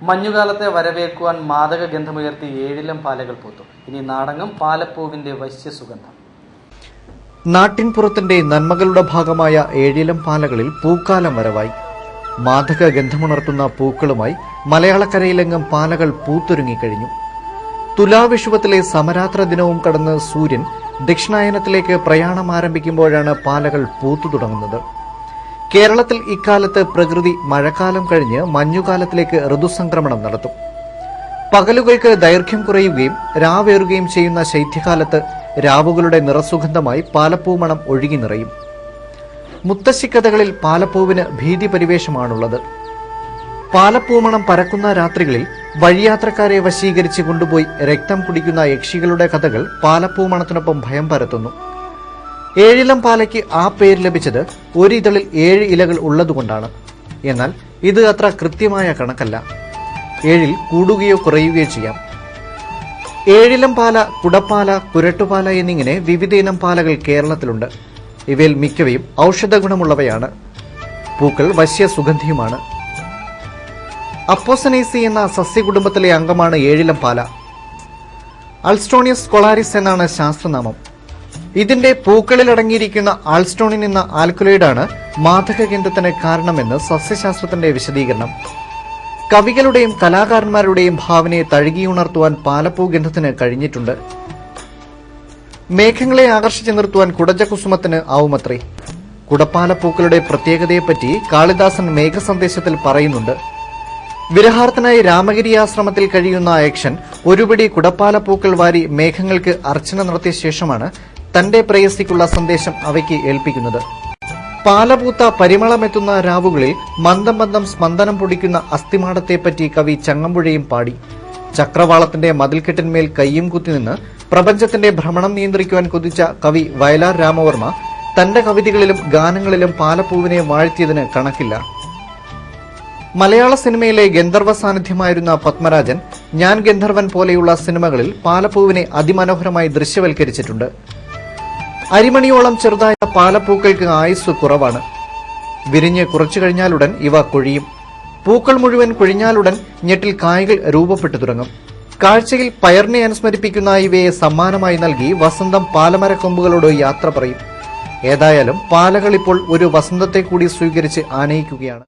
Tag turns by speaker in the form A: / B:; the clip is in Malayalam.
A: മഞ്ഞുകാലത്തെ വരവേൽക്കുവാൻ മാദക ഗന്ധമുയർത്തി ഏഴിലം പാലകൾ പൂത്തു. ഇനി നാടകം പാലപ്പൂവിന്റെ വശ്യസുഗന്ധം.
B: നാട്ടിൻപുറത്തിന്റെ നന്മകളുടെ ഭാഗമായ ഏഴിലം പാലകളിൽ പൂക്കാലം വരവായി. മാദക ഗന്ധമുണർത്തുന്ന പൂക്കളുമായി മലയാളക്കരയിലെങ്ങും പാലകൾ പൂത്തൊരുങ്ങിക്കഴിഞ്ഞു. തുലാവിഷുവത്തിലെ സമരാത്ര ദിനവും കടന്ന് സൂര്യൻ ദക്ഷിണായനത്തിലേക്ക് പ്രയാണം ആരംഭിക്കുമ്പോഴാണ് പാലകൾ പൂത്തു തുടങ്ങുന്നത്. കേരളത്തിൽ ഇക്കാലത്ത് പ്രകൃതി മഴക്കാലം കഴിഞ്ഞ് മഞ്ഞുകാലത്തിലേക്ക് ഋതുസംക്രമണം നടത്തും. പകലുകൾക്ക് ദൈർഘ്യം കുറയുകയും രാവേറുകയും ചെയ്യുന്ന ശൈത്യകാലത്ത് രാവുകളുടെ നിറസുഗന്ധമായി പാലപ്പൂമണം ഒഴുകി നിറയും. മുത്തശ്ശിക്കഥകളിൽ പാലപ്പൂവിന് ഭീതി പരിവേഷമാണുള്ളത്. പാലപ്പൂമണം പരക്കുന്ന രാത്രികളിൽ വഴിയാത്രക്കാരെ വശീകരിച്ച് കൊണ്ടുപോയി രക്തം കുടിക്കുന്ന യക്ഷികളുടെ കഥകൾ പാലപ്പൂമണത്തിനൊപ്പം ഭയം പരത്തുന്നു. ഏഴിലം പാലയ്ക്ക് ആ പേര് ലഭിച്ചത് ഒരിതളിൽ 7 ഇലകൾ ഉള്ളതുകൊണ്ടാണ്. എന്നാൽ ഇത് അത്ര കൃത്യമായ കണക്കല്ല. 7 കൂടുകയോ കുറയുകയോ ചെയ്യാം. ഏഴിലം പാല, കുടപ്പാല, കുരട്ടുപാല എന്നിങ്ങനെ വിവിധയിനം പാലകൾ കേരളത്തിലുണ്ട്. ഇവയിൽ മിക്കവയും ഔഷധ ഗുണമുള്ളവയാണ്. പൂക്കൾ വശ്യ സുഗന്ധിയുമാണ്. അപ്പോസനേസി എന്ന സസ്യകുടുംബത്തിലെ അംഗമാണ് ഏഴിലം പാല. അൾസ്റ്റോണിയസ് സ്കോളാരിസ് എന്നാണ് ശാസ്ത്രനാമം. ഇതിന്റെ പൂക്കളിൽ അടങ്ങിയിരിക്കുന്ന ആൾസ്റ്റോണിൻ എന്ന ആൽക്കലോയിഡാണ് മാദകഗന്ധത്തിന് കാരണമെന്ന് സസ്യശാസ്ത്രത്തിന്റെ വിശദീകരണം. കവികളുടെയും കലാകാരന്മാരുടെയും ഭാവനയെ തഴുകിയുണർത്തുവാൻ പാലപ്പൂ ഗന്ധത്തിന് കഴിഞ്ഞിട്ടുണ്ട്. മേഘങ്ങളെ ആകർഷിച്ചു നിർത്തുവാൻ കുടജകുസുമത്തിന് ആവുമത്രേ. കുടപ്പാലപ്പൂക്കളുടെ പ്രത്യേകതയെപ്പറ്റി കാളിദാസൻ മേഘസന്ദേശത്തിൽ പറയുന്നുണ്ട്. വിരഹാർത്ഥനായി രാമഗിരി ആശ്രമത്തിൽ കഴിയുന്ന യക്ഷൻ ഒരുപിടി കുടപ്പാലപ്പൂക്കൾ വാരി മേഘങ്ങൾക്ക് അർച്ചന നടത്തിയ ശേഷമാണ് തന്റെ പ്രേയസിക്കുള്ള സന്ദേശം അവയ്ക്ക് ഏൽപ്പിക്കുന്നത്. പാലപൂത്ത പരിമളമെത്തുന്ന രാവുകളിൽ മന്ദം മന്ദം സ്പന്ദനം പൊടിക്കുന്ന അസ്ഥിമാടത്തെപ്പറ്റി കവി ചങ്ങമ്പുഴയും പാടി. ചക്രവാളത്തിന്റെ മതിൽക്കെട്ടിന്മേൽ കയ്യും കുത്തിനിന്ന് പ്രപഞ്ചത്തിന്റെ ഭ്രമണം നിയന്ത്രിക്കുവാൻ കൊതിച്ച കവി വയലാർ രാമവർമ്മ തന്റെ കവിതകളിലും ഗാനങ്ങളിലും പാലപ്പൂവിനെ വാഴ്ത്തിയതിന് കണക്കില്ല. മലയാള സിനിമയിലെ ഗന്ധർവ സാന്നിധ്യമായിരുന്ന പത്മരാജൻ ഞാൻ ഗന്ധർവൻ പോലെയുള്ള സിനിമകളിൽ പാലപ്പൂവിനെ അതിമനോഹരമായി ദൃശ്യവൽക്കരിച്ചിട്ടുണ്ട്. അരിമണിയോളം ചെറുതായ പാലപ്പൂക്കൾക്ക് ആയുസ് കുറവാണ്. വിരിഞ്ഞ് കുറച്ചു കഴിഞ്ഞാലുടൻ ഇവ കൊഴിയും. പൂക്കൾ മുഴുവൻ കൊഴിഞ്ഞാലുടൻ ഞെട്ടിൽ കായ്കൾ രൂപപ്പെട്ടു തുടങ്ങും. കാഴ്ചയിൽ പയറിനെ അനുസ്മരിപ്പിക്കുന്ന ഇവയെ സമ്മാനമായി നൽകി വസന്തം പാലമരക്കൊമ്പുകളോട് യാത്ര പറയും. ഏതായാലും പാലകൾ ഇപ്പോൾ ഒരു വസന്തത്തെ കൂടി സ്വീകരിച്ച് ആനയിക്കുകയാണ്.